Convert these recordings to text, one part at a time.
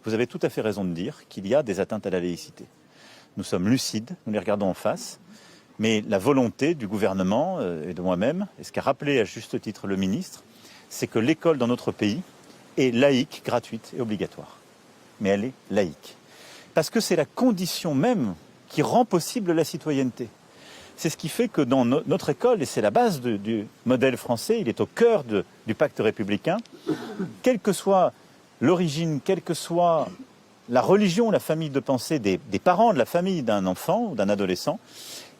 Vous avez tout à fait raison de dire qu'il y a des atteintes à la laïcité. Nous sommes lucides, nous les regardons en face, mais la volonté du gouvernement et de moi-même, et ce qu'a rappelé à juste titre le ministre, c'est que l'école dans notre pays est laïque, gratuite et obligatoire. Mais elle est laïque. Parce que c'est la condition même qui rend possible la citoyenneté. C'est ce qui fait que dans notre école, et c'est la base du modèle français, il est au cœur du pacte républicain, quelle que soit l'origine, quelle que soit la religion, la famille de pensée des parents, de la famille d'un enfant ou d'un adolescent,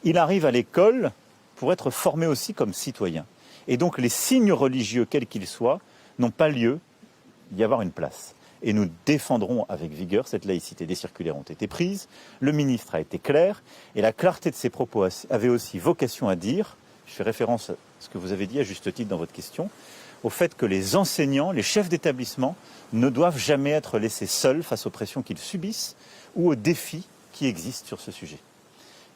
il arrive à l'école pour être formé aussi comme citoyen. Et donc les signes religieux, quels qu'ils soient, n'ont pas lieu d'y avoir une place. Et nous défendrons avec vigueur cette laïcité. Des circulaires ont été prises, le ministre a été clair, et la clarté de ses propos avait aussi vocation à dire, je fais référence à ce que vous avez dit à juste titre dans votre question, au fait que les enseignants, les chefs d'établissement ne doivent jamais être laissés seuls face aux pressions qu'ils subissent ou aux défis qui existent sur ce sujet.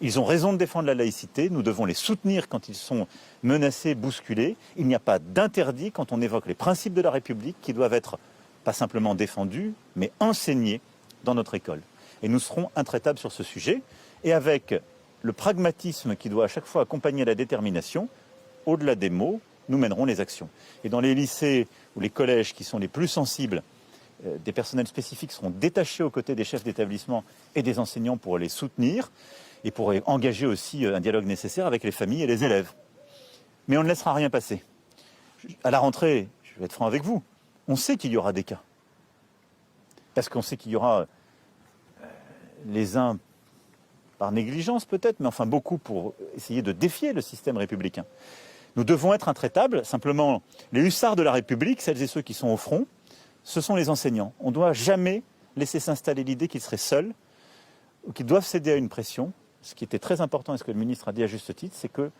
Ils ont raison de défendre la laïcité, nous devons les soutenir quand ils sont menacés, bousculés. Il n'y a pas d'interdit quand on évoque les principes de la République qui doivent être pas simplement défendus, mais enseignés dans notre école. Et nous serons intraitables sur ce sujet, et avec le pragmatisme qui doit à chaque fois accompagner la détermination, au-delà des mots, nous mènerons les actions. Et dans les lycées ou les collèges qui sont les plus sensibles, des personnels spécifiques seront détachés aux côtés des chefs d'établissement et des enseignants pour les soutenir et pour engager aussi un dialogue nécessaire avec les familles et les élèves. Mais on ne laissera rien passer. À la rentrée, je vais être franc avec vous, on sait qu'il y aura des cas. Parce qu'on sait qu'il y aura les uns par négligence peut-être, mais enfin beaucoup pour essayer de défier le système républicain. Nous devons être intraitables. Simplement, les hussards de la République, celles et ceux qui sont au front, ce sont les enseignants. On ne doit jamais laisser s'installer l'idée qu'ils seraient seuls ou qu'ils doivent céder à une pression. Ce qui était très important, et ce que le ministre a dit à juste titre, c'est que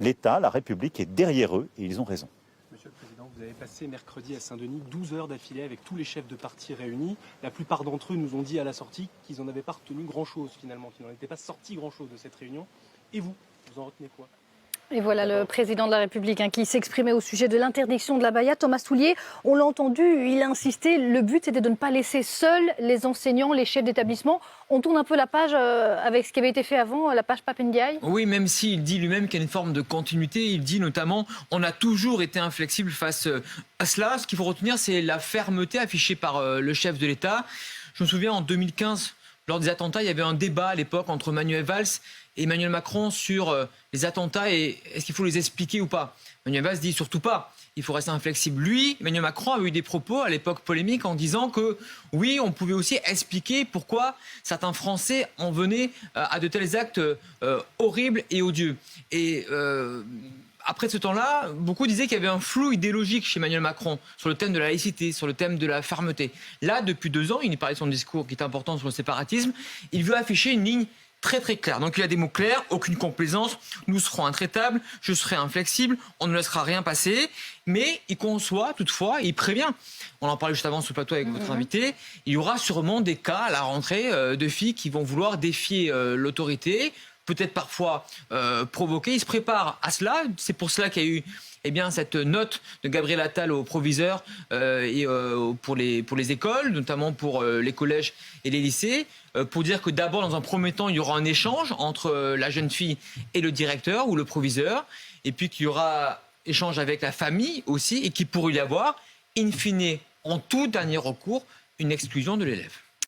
l'État, la République est derrière eux et ils ont raison. Monsieur le Président, vous avez passé mercredi à Saint-Denis 12 heures d'affilée avec tous les chefs de parti réunis. La plupart d'entre eux nous ont dit à la sortie qu'ils n'en avaient pas retenu grand-chose finalement, qu'ils n'en étaient pas sortis grand-chose de cette réunion. Et vous en retenez quoi ? Et voilà le président de la République qui s'exprimait au sujet de l'interdiction de l'abaya. Thomas Soulier, on l'a entendu, il a insisté, le but c'était de ne pas laisser seuls les enseignants, les chefs d'établissement. On tourne un peu la page avec ce qui avait été fait avant, la page Pape Ndiaye. Oui, même s'il dit lui-même qu'il y a une forme de continuité, il dit notamment on a toujours été inflexible face à cela. Ce qu'il faut retenir, c'est la fermeté affichée par le chef de l'État. Je me souviens en 2015, lors des attentats, il y avait un débat à l'époque entre Manuel Valls et Emmanuel Macron sur les attentats et est-ce qu'il faut les expliquer ou pas. Manuel Valls dit surtout pas, il faut rester inflexible. Lui, Emmanuel Macron a eu des propos à l'époque polémiques en disant que oui, on pouvait aussi expliquer pourquoi certains Français en venaient à de tels actes horribles et odieux. Et après ce temps-là, beaucoup disaient qu'il y avait un flou idéologique chez Emmanuel Macron sur le thème de la laïcité, sur le thème de la fermeté. Là, depuis 2 ans, il nous parlait de son discours qui est important sur le séparatisme, il veut afficher une ligne très très clair. Donc il y a des mots clairs, aucune complaisance, nous serons intraitables, je serai inflexible, on ne laissera rien passer, mais il conçoit toutefois, il prévient, on en parlait juste avant sur le plateau avec votre invité, il y aura sûrement des cas à la rentrée de filles qui vont vouloir défier l'autorité, peut-être parfois provoquer, il se prépare à cela, c'est pour cela qu'il y a eu cette note de Gabriel Attal au proviseur pour les écoles, notamment pour les collèges et les lycées, pour dire que d'abord, dans un premier temps, il y aura un échange entre la jeune fille et le directeur ou le proviseur, et puis qu'il y aura échange avec la famille aussi, et qu'il pourrait y avoir, in fine, en tout dernier recours, une exclusion de l'élève.